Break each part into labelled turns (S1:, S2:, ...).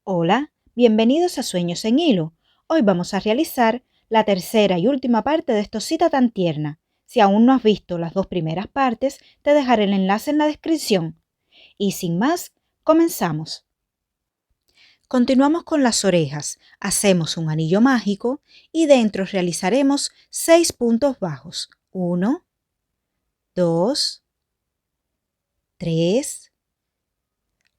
S1: Hola, bienvenidos a Sueños en Hilo. Hoy vamos a realizar la tercera y última parte de esta cita tan tierna. Si aún no has visto las dos primeras partes, te dejaré el enlace en la descripción. Y sin más, comenzamos. Continuamos con las orejas. Hacemos un anillo mágico y dentro realizaremos 6 puntos bajos. 1, 2, 3,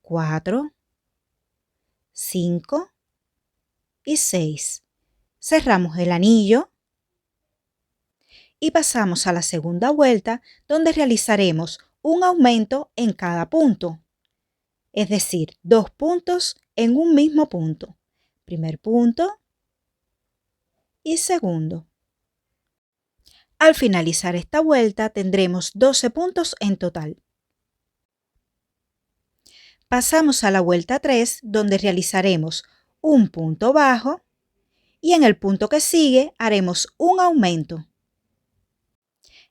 S1: 4, 5 y 6. Cerramos el anillo y pasamos a la segunda vuelta, donde realizaremos un aumento en cada punto, es decir, 2 puntos en un mismo punto. Primer punto y segundo. Al finalizar esta vuelta tendremos 12 puntos en total. Pasamos a la vuelta 3, donde realizaremos un punto bajo y en el punto que sigue haremos un aumento.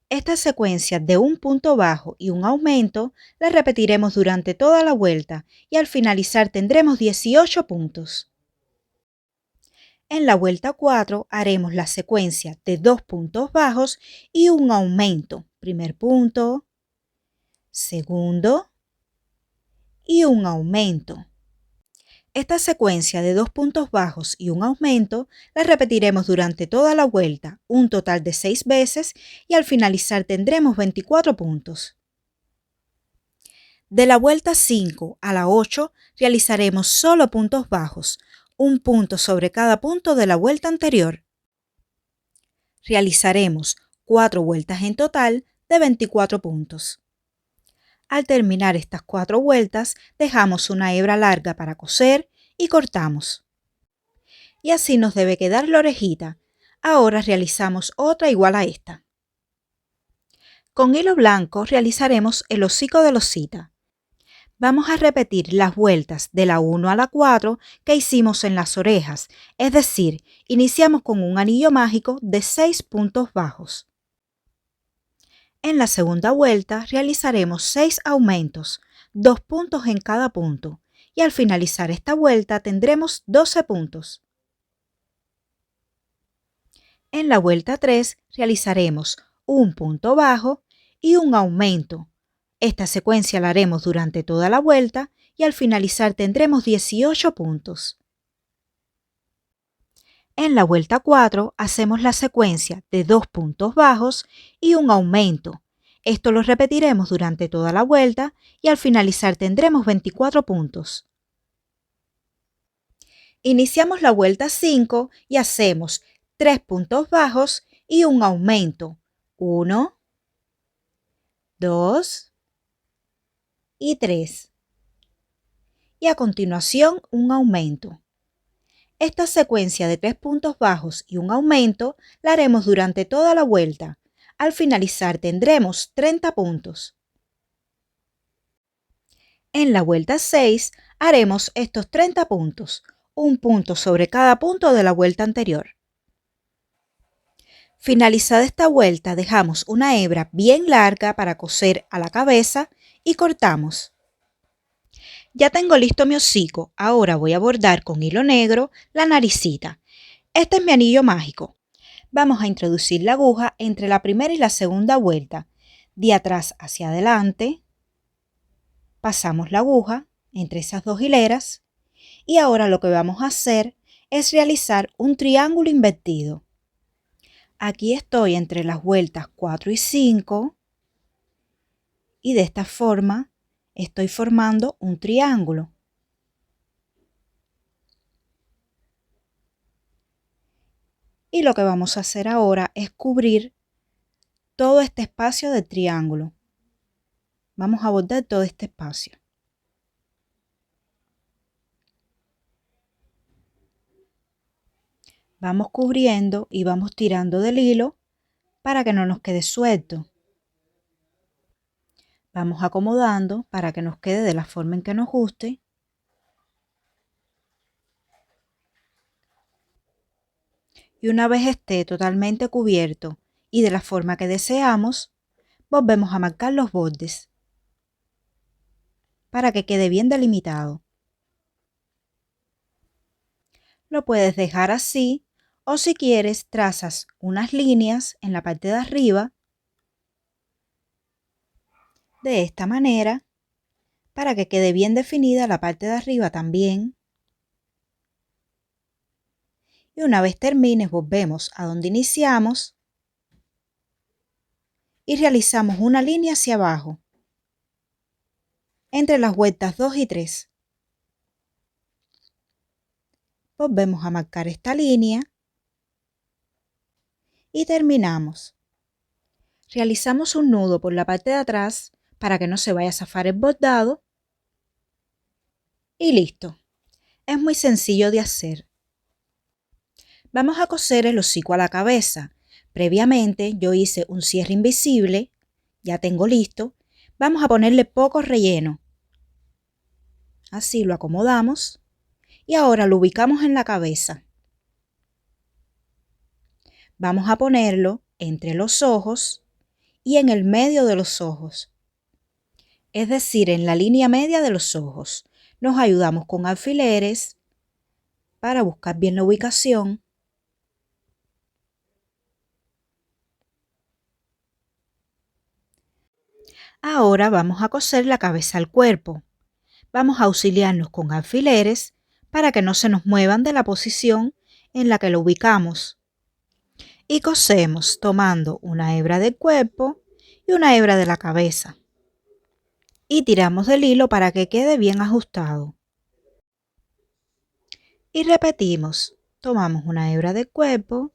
S1: Esta secuencia de un punto bajo y un aumento la repetiremos durante toda la vuelta y al finalizar tendremos 18 puntos. En la vuelta 4 haremos la secuencia de 2 puntos bajos y un aumento. Primer punto, segundo y un aumento. Esta secuencia de 2 puntos bajos y un aumento la repetiremos durante toda la vuelta, un total de 6 veces y al finalizar tendremos 24 puntos. De la vuelta 5 a la 8 realizaremos solo puntos bajos, un punto sobre cada punto de la vuelta anterior. Realizaremos 4 vueltas en total de 24 puntos. Al terminar estas 4 vueltas, dejamos una hebra larga para coser y cortamos. Y así nos debe quedar la orejita. Ahora realizamos otra igual a esta. Con hilo blanco realizaremos el hocico de la osita. Vamos a repetir las vueltas de la 1 a la 4 que hicimos en las orejas, es decir, iniciamos con un anillo mágico de 6 puntos bajos. En la segunda vuelta realizaremos 6 aumentos, 2 puntos en cada punto, y al finalizar esta vuelta tendremos 12 puntos. En la vuelta 3 realizaremos un punto bajo y un aumento. Esta secuencia la haremos durante toda la vuelta y al finalizar tendremos 18 puntos. En la vuelta 4 hacemos la secuencia de 2 puntos bajos y un aumento. Esto lo repetiremos durante toda la vuelta y al finalizar tendremos 24 puntos. Iniciamos la vuelta 5 y hacemos 3 puntos bajos y un aumento. 1, 2 y 3. Y a continuación un aumento. Esta secuencia de 3 puntos bajos y un aumento la haremos durante toda la vuelta. Al finalizar tendremos 30 puntos. En la vuelta 6 haremos estos 30 puntos, un punto sobre cada punto de la vuelta anterior. Finalizada esta vuelta dejamos una hebra bien larga para coser a la cabeza y cortamos. Ya tengo listo mi hocico, ahora voy a bordar con hilo negro la naricita. Este es mi anillo mágico. Vamos a introducir la aguja entre la primera y la segunda vuelta. De atrás hacia adelante, pasamos la aguja entre esas dos hileras y ahora lo que vamos a hacer es realizar un triángulo invertido. Aquí estoy entre las vueltas 4 y 5 y de esta forma estoy formando un triángulo. Y lo que vamos a hacer ahora es cubrir todo este espacio del triángulo. Vamos a bordar todo este espacio. Vamos cubriendo y vamos tirando del hilo para que no nos quede suelto. Vamos acomodando para que nos quede de la forma en que nos guste. Y una vez esté totalmente cubierto y de la forma que deseamos, volvemos a marcar los bordes para que quede bien delimitado. Lo puedes dejar así o si quieres trazas unas líneas en la parte de arriba de esta manera para que quede bien definida la parte de arriba también. Y una vez termines volvemos a donde iniciamos y realizamos una línea hacia abajo entre las vueltas 2 y 3. Volvemos a marcar esta línea y terminamos. Realizamos un nudo por la parte de atrás para que no se vaya a zafar el bordado y listo. Es muy sencillo de hacer. Vamos a coser el hocico a la cabeza. Previamente yo hice un cierre invisible, ya tengo listo. Vamos a ponerle poco relleno. Así lo acomodamos y ahora lo ubicamos en la cabeza. Vamos a ponerlo entre los ojos y en el medio de los ojos, es decir, en la línea media de los ojos. Nos ayudamos con alfileres para buscar bien la ubicación. Ahora vamos a coser la cabeza al cuerpo. Vamos a auxiliarnos con alfileres para que no se nos muevan de la posición en la que lo ubicamos. Y cosemos tomando una hebra del cuerpo y una hebra de la cabeza. Y tiramos del hilo para que quede bien ajustado. Y repetimos, tomamos una hebra del cuerpo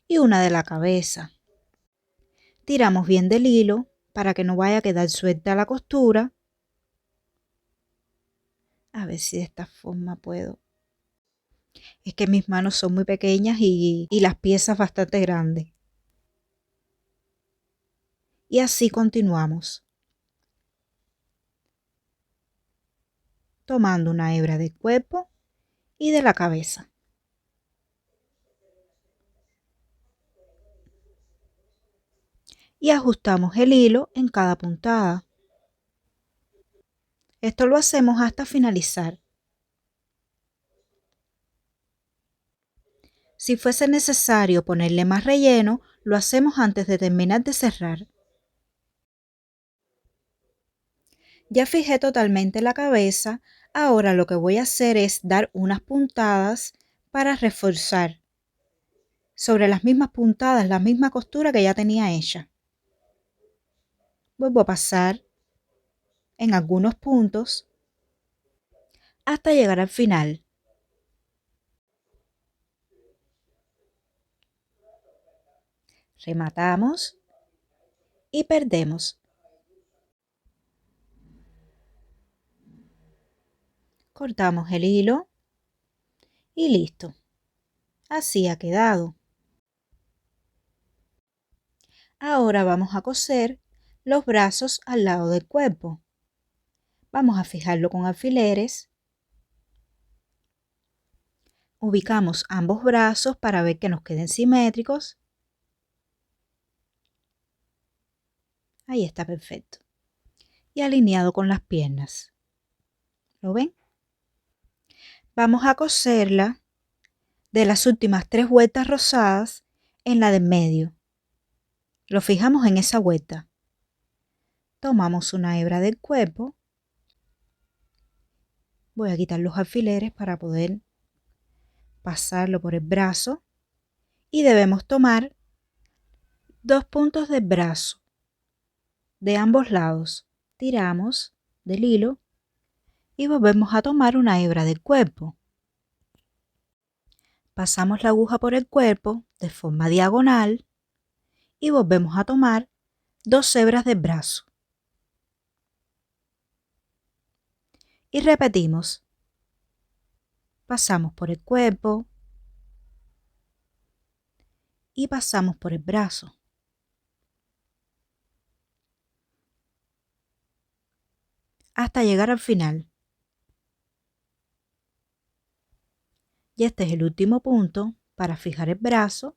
S1: y una de la cabeza. Tiramos bien del hilo para que no vaya a quedar suelta la costura. A ver si de esta forma puedo. Es que mis manos son muy pequeñas y las piezas bastante grandes. Y así continuamos. Tomando una hebra del cuerpo y de la cabeza. Y ajustamos el hilo en cada puntada. Esto lo hacemos hasta finalizar. Si fuese necesario ponerle más relleno, lo hacemos antes de terminar de cerrar. Ya fijé totalmente la cabeza, ahora lo que voy a hacer es dar unas puntadas para reforzar sobre las mismas puntadas, la misma costura que ya tenía hecha. Vuelvo a pasar en algunos puntos hasta llegar al final. Rematamos y perdemos. Cortamos el hilo y listo. Así ha quedado. Ahora vamos a coser los brazos al lado del cuerpo. Vamos a fijarlo con alfileres. Ubicamos ambos brazos para ver que nos queden simétricos. Ahí está perfecto. Y alineado con las piernas. ¿Lo ven? Vamos a coserla de las últimas 3 vueltas rosadas en la del medio. Lo fijamos en esa vuelta. Tomamos una hebra del cuerpo. Voy a quitar los alfileres para poder pasarlo por el brazo. Y debemos tomar 2 puntos del brazo de ambos lados. Tiramos del hilo y volvemos a tomar una hebra del cuerpo. Pasamos la aguja por el cuerpo de forma diagonal y volvemos a tomar 2 hebras del brazo. Y repetimos. Pasamos por el cuerpo y pasamos por el brazo. Hasta llegar al final. Y este es el último punto para fijar el brazo.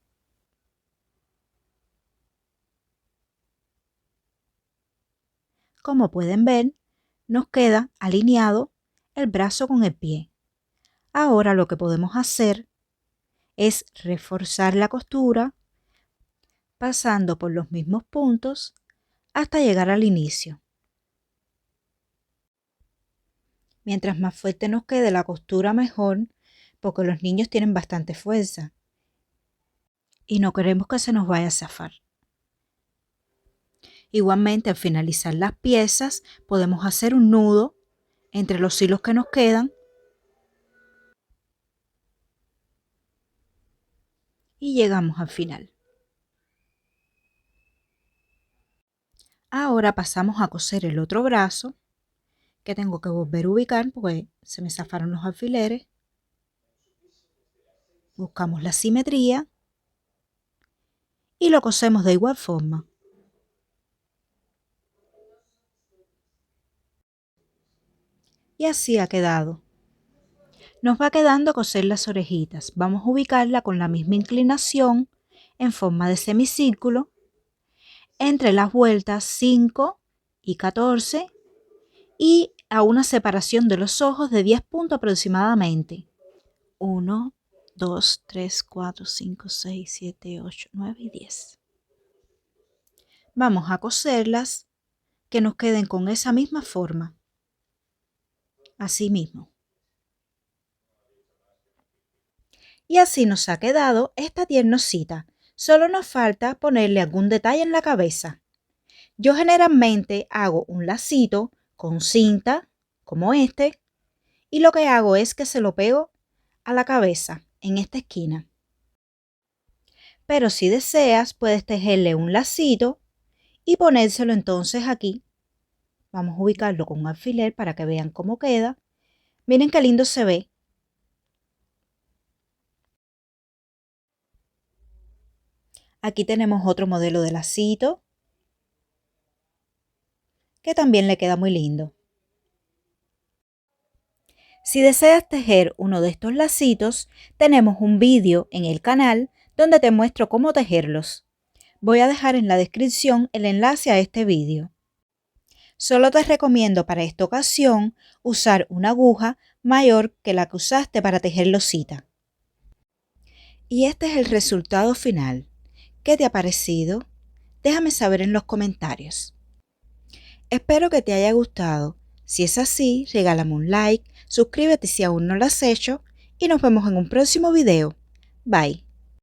S1: Como pueden ver, nos queda alineado el brazo con el pie. Ahora lo que podemos hacer es reforzar la costura pasando por los mismos puntos hasta llegar al inicio. Mientras más fuerte nos quede la costura, mejor, porque los niños tienen bastante fuerza y no queremos que se nos vaya a zafar. Igualmente, al finalizar las piezas, podemos hacer un nudo entre los hilos que nos quedan y llegamos al final. Ahora pasamos a coser el otro brazo, que tengo que volver a ubicar porque se me zafaron los alfileres. Buscamos la simetría y lo cosemos de igual forma. Y así ha quedado. Nos va quedando coser las orejitas. Vamos a ubicarla con la misma inclinación en forma de semicírculo entre las vueltas 5 y 14 y a una separación de los ojos de 10 puntos aproximadamente. 1, 2, 3, 4, 5, 6, 7, 8, 9 y 10. Vamos a coserlas que nos queden con esa misma forma. Así mismo. Y así nos ha quedado esta tiernocita. Solo nos falta ponerle algún detalle en la cabeza. Yo generalmente hago un lacito con cinta, como este, y lo que hago es que se lo pego a la cabeza, en esta esquina. Pero si deseas, puedes tejerle un lacito y ponérselo entonces aquí. Vamos a ubicarlo con un alfiler para que vean cómo queda. Miren qué lindo se ve. Aquí tenemos otro modelo de lacito que también le queda muy lindo. Si deseas tejer uno de estos lacitos, tenemos un vídeo en el canal donde te muestro cómo tejerlos. Voy a dejar en la descripción el enlace a este vídeo. Solo te recomiendo para esta ocasión usar una aguja mayor que la que usaste para tejer losita. Y este es el resultado final. ¿Qué te ha parecido? Déjame saber en los comentarios. Espero que te haya gustado. Si es así, regálame un like, suscríbete si aún no lo has hecho y nos vemos en un próximo video. Bye.